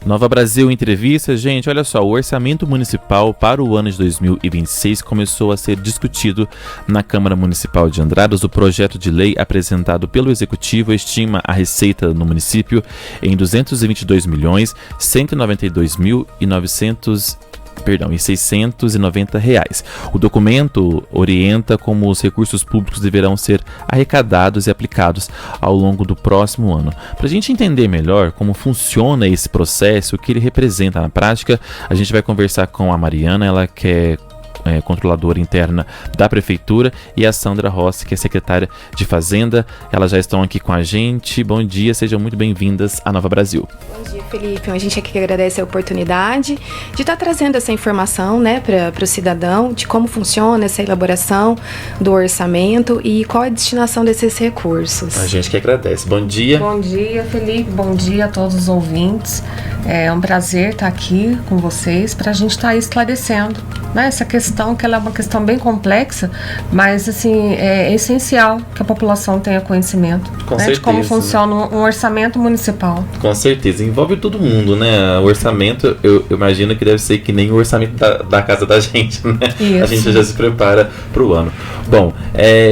Nova Brasil Entrevista. Gente, olha só, o orçamento municipal para o ano de 2026 começou a ser discutido na Câmara Municipal de Andradas. O projeto de lei apresentado pelo Executivo estima a receita no município em 222 milhões 192 mil e 690 reais. O documento orienta como os recursos públicos deverão ser arrecadados e aplicados ao longo do próximo ano. Para a gente entender melhor como funciona esse processo, o que ele representa na prática, a gente vai conversar com a Mariana, ela que é controladora interna da Prefeitura, e a Sandra Rossi, que é secretária de Fazenda. Elas já estão aqui com a gente. Bom dia, sejam muito bem-vindas à Nova Brasil. Bom dia, Felipe. A gente aqui agradece a oportunidade de estar trazendo essa informação, né, para o cidadão, de como funciona essa elaboração do orçamento e qual é a destinação desses recursos. A gente que agradece. Bom dia. Bom dia, Felipe. Bom dia a todos os ouvintes. É um prazer estar aqui com vocês para a gente estar esclarecendo, né, essa questão, que ela é uma questão bem complexa, mas assim, é essencial que a população tenha conhecimento, né, de como funciona um orçamento municipal. Com certeza, envolve todo mundo, né? O orçamento, eu imagino que deve ser que nem o orçamento da casa da gente, né? Isso. A gente já se prepara para o ano. Bom,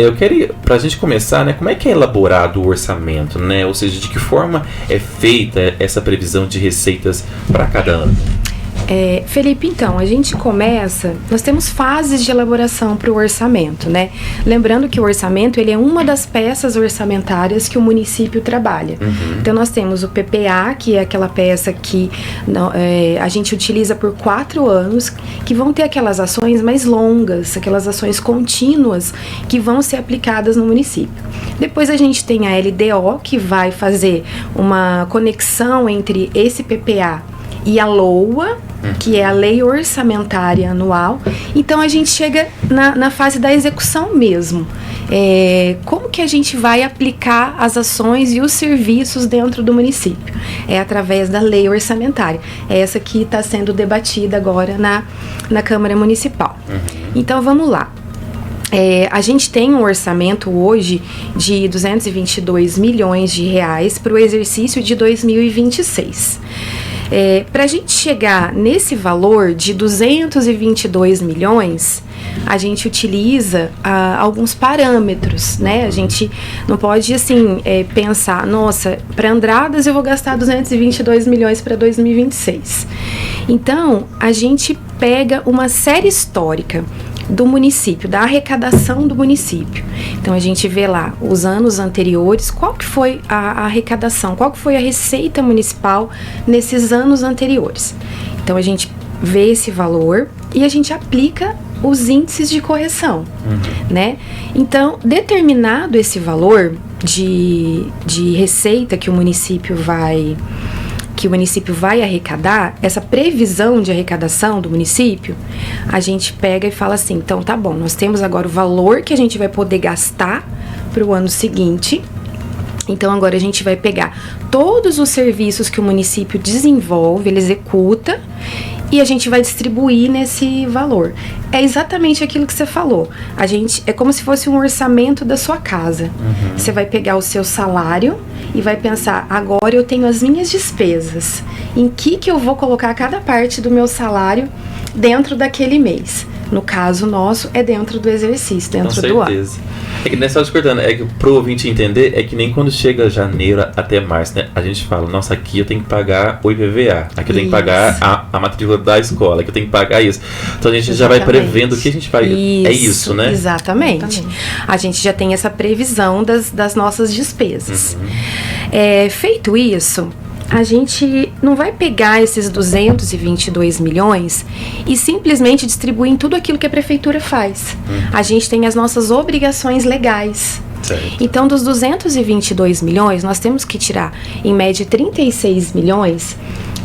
eu queria, para a gente começar, né, como é que é elaborado o orçamento, né? Ou seja, de que forma é feita essa previsão de receitas para cada ano? Felipe, então, a gente nós temos fases de elaboração para o orçamento, né? Lembrando que o orçamento, ele é uma das peças orçamentárias que o município trabalha. Uhum. Então, nós temos o PPA, que é aquela peça que a gente utiliza por 4 anos, que vão ter aquelas ações mais longas, aquelas ações contínuas que vão ser aplicadas no município. Depois a gente tem a LDO, que vai fazer uma conexão entre esse PPA e a LOA, que é a Lei Orçamentária Anual. Então a gente chega na fase da execução mesmo. Como que a gente vai aplicar as ações e os serviços dentro do município? É através da Lei Orçamentária. É essa que está sendo debatida agora na Câmara Municipal. Então vamos lá. A gente tem um orçamento hoje de 222 milhões de reais para o exercício de 2026. Para a gente chegar nesse valor de 222 milhões, a gente utiliza alguns parâmetros, né? A gente não pode, assim, pensar, nossa, para Andradas eu vou gastar 222 milhões para 2026. Então, a gente pega uma série histórica do município, da arrecadação do município. Então a gente vê lá os anos anteriores, qual que foi a arrecadação, qual que foi a receita municipal nesses anos anteriores. Então a gente vê esse valor e a gente aplica os índices de correção, né? Então, determinado esse valor de receita que o município vai arrecadar, essa previsão de arrecadação do município, a gente pega e fala assim, então tá bom, nós temos agora o valor que a gente vai poder gastar para o ano seguinte. Então agora a gente vai pegar todos os serviços que o município desenvolve, ele executa, e a gente vai distribuir nesse valor. É exatamente aquilo que você falou. É como se fosse um orçamento da sua casa. Você vai pegar o seu salário e vai pensar, agora eu tenho as minhas despesas. Em que eu vou colocar cada parte do meu salário dentro daquele mês? No caso nosso, é dentro do exercício, dentro do ano. É que nem só discordando, é que pro ouvinte entender, é que nem quando chega janeiro até março, né? A gente fala, nossa, aqui eu tenho que pagar o IPVA, aqui eu tenho que pagar a matrícula da escola, aqui eu tenho que pagar isso. Então a gente já vai prevendo o que a gente vai. É isso, né? Exatamente. A gente já tem essa previsão das nossas despesas. Feito isso, a gente não vai pegar esses 222 milhões e simplesmente distribuir em tudo aquilo que a prefeitura faz. A gente tem as nossas obrigações legais. Certo. Então, dos 222 milhões, nós temos que tirar, em média, 36 milhões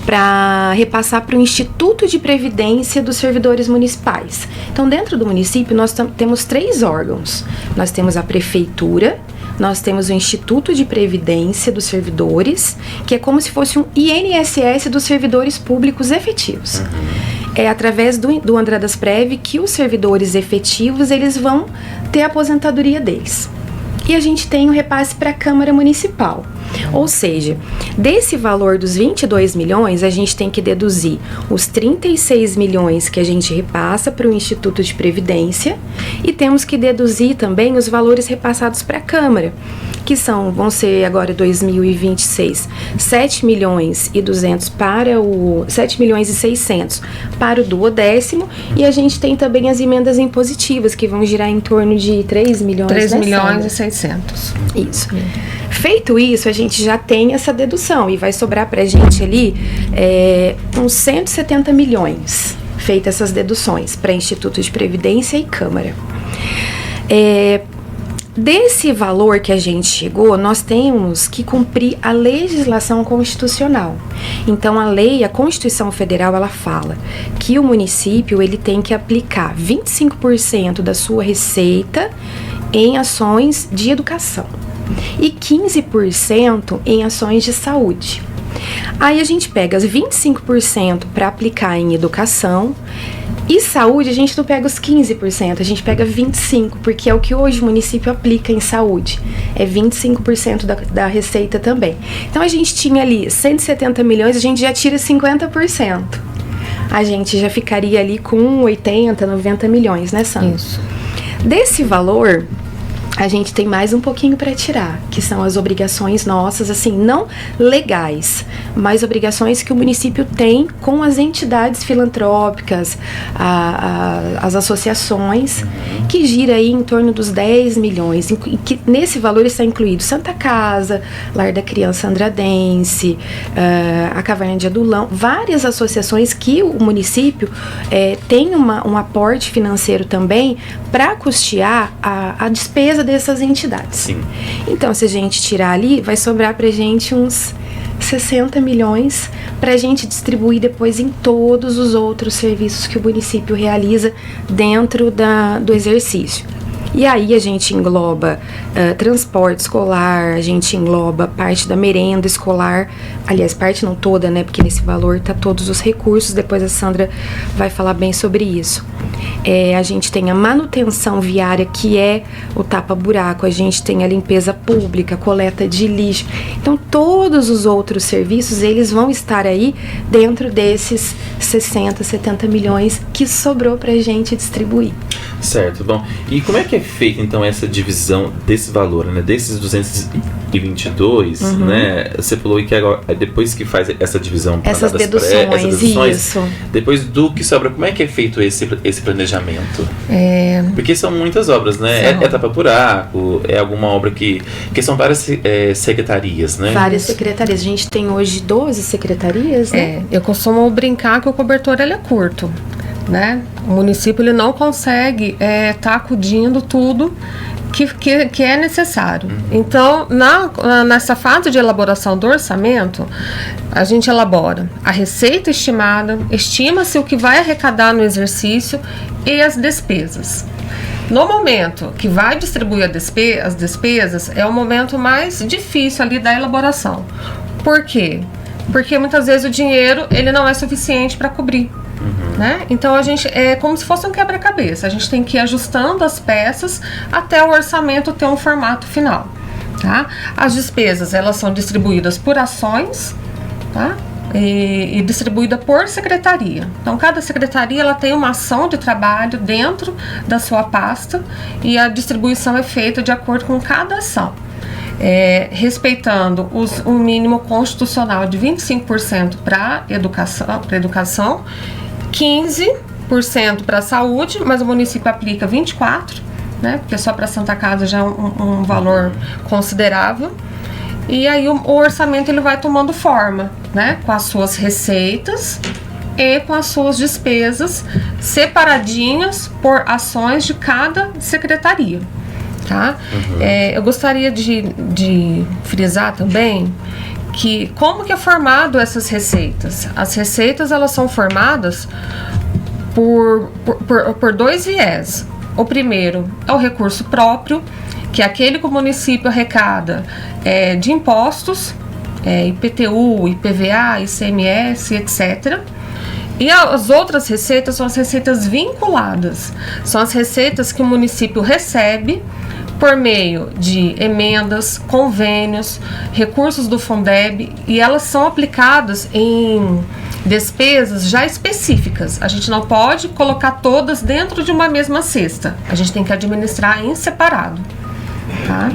para repassar para o Instituto de Previdência dos Servidores Municipais. Então, dentro do município, nós temos 3 órgãos. Nós temos a prefeitura, nós temos o Instituto de Previdência dos Servidores, que é como se fosse um INSS dos servidores públicos efetivos. É através do Andradas Prev que os servidores efetivos eles vão ter a aposentadoria deles. E a gente tem o repasse para a Câmara Municipal. Ou seja, desse valor dos 22 milhões, a gente tem que deduzir os 36 milhões que a gente repassa para o Instituto de Previdência e temos que deduzir também os valores repassados para a Câmara, que vão ser agora 2026, 7 milhões e 200 7 milhões e 600 para o 12º, e a gente tem também as emendas impositivas, que vão girar em torno de 3 milhões. 3 milhões e 600. Isso. Feito isso, a gente já tem essa dedução e vai sobrar pra gente ali uns 170 milhões, feitas essas deduções para Instituto de Previdência e Câmara. Desse valor que a gente chegou, nós temos que cumprir a legislação constitucional. Então, a Constituição Federal, ela fala que o município ele tem que aplicar 25% da sua receita em ações de educação e 15% em ações de saúde. Aí a gente pega os 25% para aplicar em educação. E saúde, a gente não pega os 15%, a gente pega 25%, porque é o que hoje o município aplica em saúde. É 25% da receita também. Então, a gente tinha ali 170 milhões, a gente já tira 50%. A gente já ficaria ali com 80, 90 milhões, né, Sandra? Isso. Desse valor, a gente tem mais um pouquinho para tirar, que são as obrigações nossas, assim, não legais, mas obrigações que o município tem com as entidades filantrópicas, as associações, que gira aí em torno dos 10 milhões, que nesse valor está incluído Santa Casa, Lar da Criança Andradense, a Caverna de Adulão, várias associações que o município tem um aporte financeiro também para custear a despesa dessas entidades. Sim. Então, se a gente tirar ali, vai sobrar pra gente uns 60 milhões pra gente distribuir depois em todos os outros serviços que o município realiza dentro do exercício. E aí a gente engloba transporte escolar, a gente engloba parte da merenda escolar, aliás, parte não toda, né, porque nesse valor tá todos os recursos, depois a Sandra vai falar bem sobre isso. A gente tem a manutenção viária, que é o tapa-buraco, a gente tem a limpeza pública, coleta de lixo. Então, todos os outros serviços, eles vão estar aí dentro desses 60, 70 milhões que sobrou pra gente distribuir. Certo, bom. E como é que é feita, então, essa divisão desse valor, né? Desses 222, né? Você falou que agora, depois que faz essa divisão... Essas deduções, isso. Depois do que sobra, como é que é feito esse planejamento? Porque são muitas obras, né? É tapa-buraco, é alguma obra que são várias secretarias, né? Várias secretarias. A gente tem hoje 12 secretarias, né? Eu costumo brincar que o cobertor ele é curto, né? O município ele não consegue tá acudindo tudo que é necessário. Então, nessa fase de elaboração do orçamento, a gente elabora a receita estimada, estima-se o que vai arrecadar no exercício e as despesas. No momento que vai distribuir as despesas, é o momento mais difícil ali da elaboração. Por quê? Porque muitas vezes o dinheiro ele não é suficiente para cobrir. Né? Então a gente é como se fosse um quebra-cabeça, a gente tem que ir ajustando as peças até o orçamento ter um formato final, tá? As despesas elas são distribuídas por ações, tá? E distribuída por secretaria. Então cada secretaria ela tem uma ação de trabalho dentro da sua pasta e a distribuição é feita de acordo com cada ação. Respeitando o mínimo constitucional de 25% para educação, 15% para a saúde, mas o município aplica 24%, né? Porque só para Santa Casa já é um valor considerável. E aí o orçamento ele vai tomando forma, né? Com as suas receitas e com as suas despesas separadinhas por ações de cada secretaria. Tá? Eu gostaria de frisar também que como que é formado essas receitas. As receitas elas são formadas por dois viés. O primeiro é o recurso próprio, que é aquele que o município arrecada de impostos, IPTU, IPVA, ICMS, etc. E as outras receitas são as receitas vinculadas. São as receitas que o município recebe por meio de emendas, convênios, recursos do Fundeb, e elas são aplicadas em despesas já específicas. A gente não pode colocar todas dentro de uma mesma cesta. A gente tem que administrar em separado. Tá?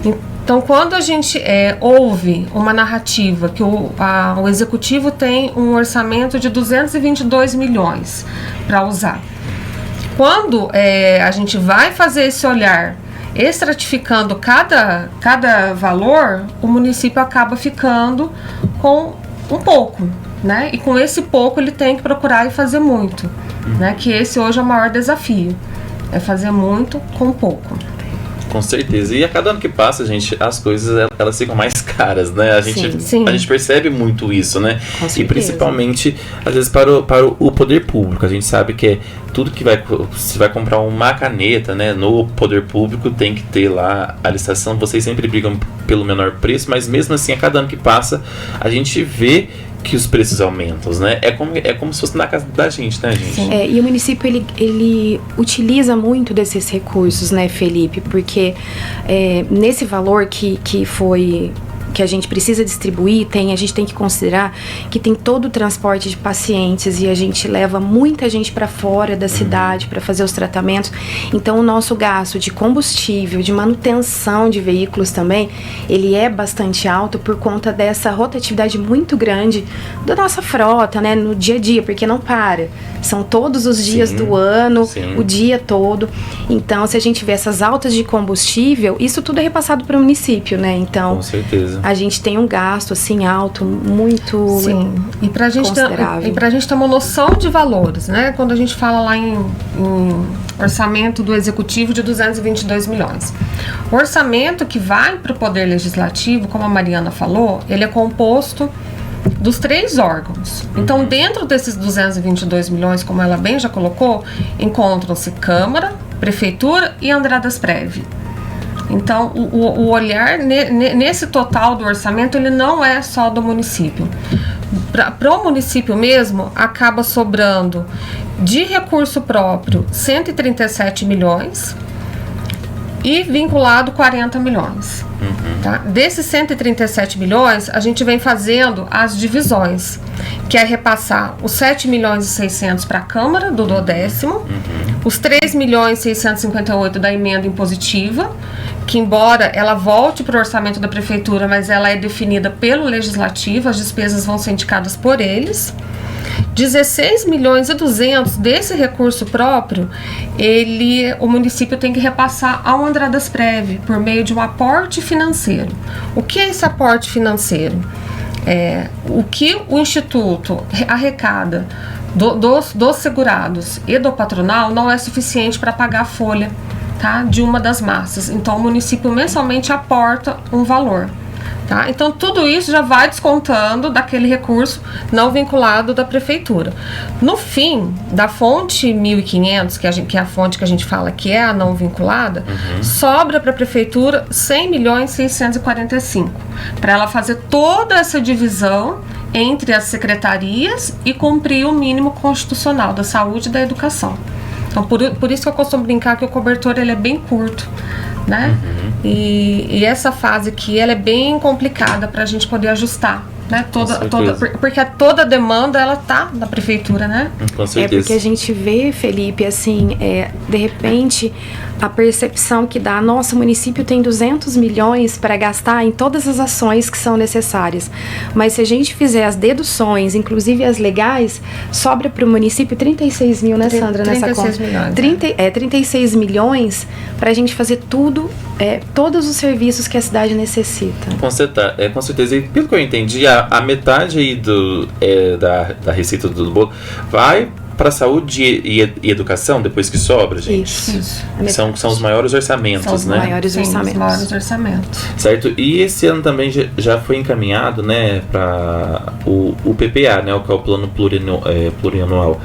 Então, quando a gente ouve uma narrativa que o Executivo tem um orçamento de 222 milhões para usar, quando a gente vai fazer esse olhar estratificando cada valor, o município acaba ficando com um pouco, né? E com esse pouco ele tem que procurar e fazer muito, né? Que esse hoje é o maior desafio, é fazer muito com pouco. Com certeza. E a cada ano que passa, gente, as coisas elas ficam mais caras, né? A gente percebe muito isso, né? E principalmente, às vezes, para o poder público. A gente sabe que tudo que se vai comprar uma caneta, né? No poder público tem que ter lá a licitação. Vocês sempre brigam pelo menor preço, mas mesmo assim, a cada ano que passa, a gente vê que os preços aumentam, né? É como se fosse na casa da gente, né, gente? E o município, ele utiliza muito desses recursos, né, Felipe? Porque nesse valor que a gente precisa distribuir, a gente tem que considerar que tem todo o transporte de pacientes e a gente leva muita gente para fora da cidade para fazer os tratamentos. Então, o nosso gasto de combustível, de manutenção de veículos também, ele é bastante alto por conta dessa rotatividade muito grande da nossa frota, né, no dia a dia, porque não para. São todos os dias do ano, o dia todo. Então, se a gente vê essas altas de combustível, isso tudo é repassado para o município, né? Então, com certeza. A gente tem um gasto assim alto, muito e pra gente considerável. E para a gente ter uma noção de valores, né? Quando a gente fala lá em orçamento do Executivo de 222 milhões. O orçamento que vai para o Poder Legislativo, como a Mariana falou, ele é composto dos 3 órgãos. Então, dentro desses 222 milhões, como ela bem já colocou, encontram-se Câmara, Prefeitura e Andradas Prev. Então, o olhar nesse total do orçamento, ele não é só do município. Para o município mesmo, acaba sobrando de recurso próprio 137 milhões e vinculado 40 milhões. Tá? Desses 137 milhões, a gente vem fazendo as divisões, que é repassar os 7 milhões e 600 para a Câmara do 12º, os 3 milhões e 658 da emenda impositiva, que embora ela volte para o orçamento da Prefeitura, mas ela é definida pelo Legislativo, as despesas vão ser indicadas por eles. 16 milhões e 200 desse recurso próprio, o município tem que repassar ao Andradas Prev por meio de um aporte financeiro. O que é esse aporte financeiro? O que o Instituto arrecada dos segurados e do patronal não é suficiente para pagar a folha, tá, de uma das massas. Então, o município mensalmente aporta um valor. Tá? Então, tudo isso já vai descontando daquele recurso não vinculado da Prefeitura. No fim, da fonte 1.500, que é a fonte que a gente fala que é a não vinculada, sobra para a Prefeitura 100 milhões e 645, para ela fazer toda essa divisão entre as secretarias e cumprir o mínimo constitucional da saúde e da educação. Então, por isso que eu costumo brincar que o cobertor ele é bem curto, né? E essa fase aqui ela é bem complicada para a gente poder ajustar, né? Porque toda a demanda ela tá na Prefeitura, né? Com certeza. Porque a gente vê, Felipe, assim, de repente a percepção que dá, nosso município tem 200 milhões para gastar em todas as ações que são necessárias. Mas se a gente fizer as deduções, inclusive as legais, sobra para o município 36 mil, né, Sandra, nessa conta? 36 milhões. 36 milhões para a gente fazer tudo, todos os serviços que a cidade necessita. Com certeza. E pelo que eu entendi, a metade aí da receita do bolo vai para saúde e educação, depois que sobra, gente? Isso. São os maiores orçamentos, né? Os maiores orçamentos. Certo? E esse ano também já foi encaminhado, né, para o PPA, né, que é o Plano Plurianual.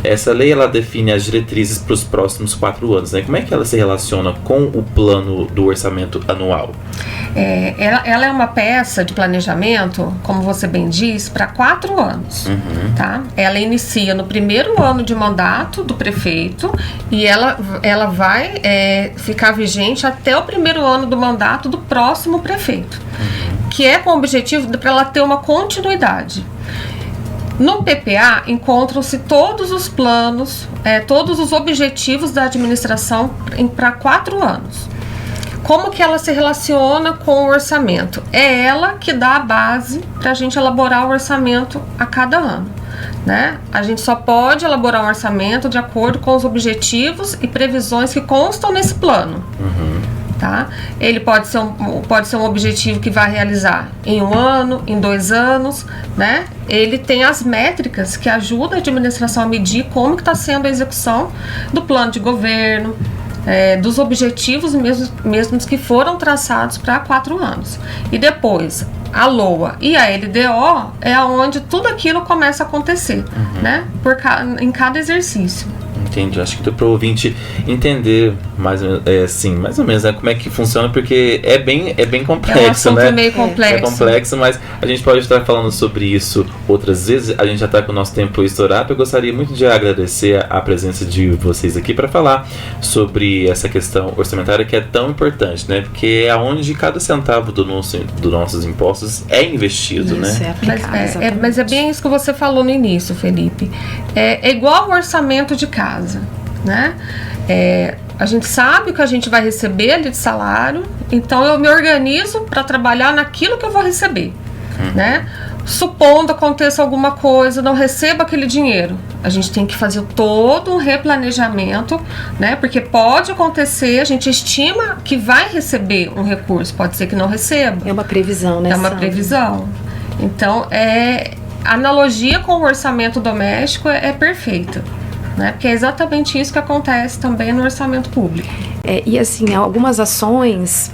Essa lei, ela define as diretrizes para os próximos 4 anos, né? Como é que ela se relaciona com o plano do orçamento anual? Ela é uma peça de planejamento, como você bem diz, para 4 anos. Tá? Ela inicia no primeiro ano de mandato do prefeito e ela vai ficar vigente até o primeiro ano do mandato do próximo prefeito, que é com o objetivo para ela ter uma continuidade. No PPA encontram-se todos os planos, todos os objetivos da administração para 4 anos. Como que ela se relaciona com o orçamento? É ela que dá a base para a gente elaborar o orçamento a cada ano, né? A gente só pode elaborar um orçamento de acordo com os objetivos e previsões que constam nesse plano. Tá? Ele pode ser um objetivo que vai realizar em 1 ano, em 2 anos, né? Ele tem as métricas que ajudam a administração a medir como está sendo a execução do plano de governo, dos objetivos mesmos que foram traçados para 4 anos. E depois, a LOA e a LDO é onde tudo aquilo começa a acontecer, né? Em cada exercício. Entendi, acho que deu para o ouvinte entender mais ou menos, né, como é que funciona, porque é bem complexo, né? Meio complexo. É complexo, mas a gente pode estar falando sobre isso outras vezes. A gente já está com o nosso tempo estourado. Eu gostaria muito de agradecer a presença de vocês aqui para falar sobre essa questão orçamentária que é tão importante, né? Porque é onde cada centavo dos nossos impostos é investido, isso, né? Mas é bem isso que você falou no início, Felipe. É igual o orçamento de casa, né? A gente sabe o que a gente vai receber ali de salário, então eu me organizo para trabalhar naquilo que eu vou receber, né? Supondo aconteça alguma coisa, não receba aquele dinheiro, a gente tem que fazer todo um replanejamento, né? Porque pode acontecer, a gente estima que vai receber um recurso, pode ser que não receba. É uma previsão, né? É uma previsão. Então, a analogia com o orçamento doméstico é perfeita, né? Porque é exatamente isso que acontece também no orçamento público. E assim, algumas ações,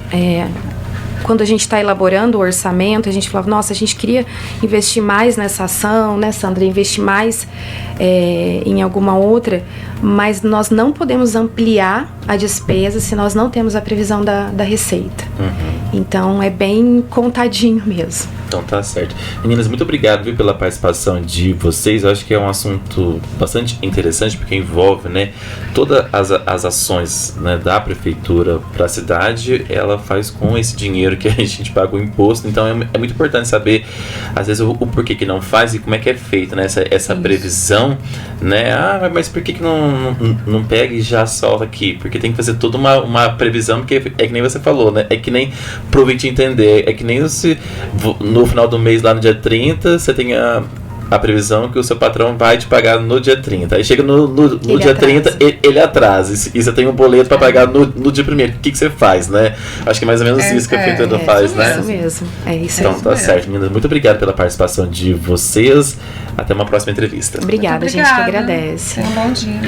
quando a gente está elaborando o orçamento, a gente falava, nossa, a gente queria investir mais nessa ação, né, Sandra? Investir mais em alguma outra, mas nós não podemos ampliar a despesa se nós não temos a previsão da receita. Então, é bem contadinho mesmo. Então tá certo. Meninas, muito obrigado, viu, pela participação de vocês. Eu acho que é um assunto bastante interessante, porque envolve, né, todas as ações, né, da prefeitura para a cidade. Ela faz com esse dinheiro que a gente paga o imposto. Então é muito importante saber, às vezes, o porquê que não faz e como é que é feito, né, essa previsão, né? Mas por que não pega e já solta aqui? Porque tem que fazer toda uma previsão, porque é que nem você falou, né? É que nem, pro ouvinte entender, é que nem no final do mês, lá no dia 30, você tem a previsão que o seu patrão vai te pagar no dia 30. Aí chega no dia 30, ele atrasa. E você tem um boleto para pagar no dia 1º. O que você faz, né? Acho que é mais ou menos isso que a prefeitura faz, né? Isso mesmo. Então tá certo, meninas. Muito obrigado pela participação de vocês. Até uma próxima entrevista. Obrigada, a gente que agradece. Um bom dia.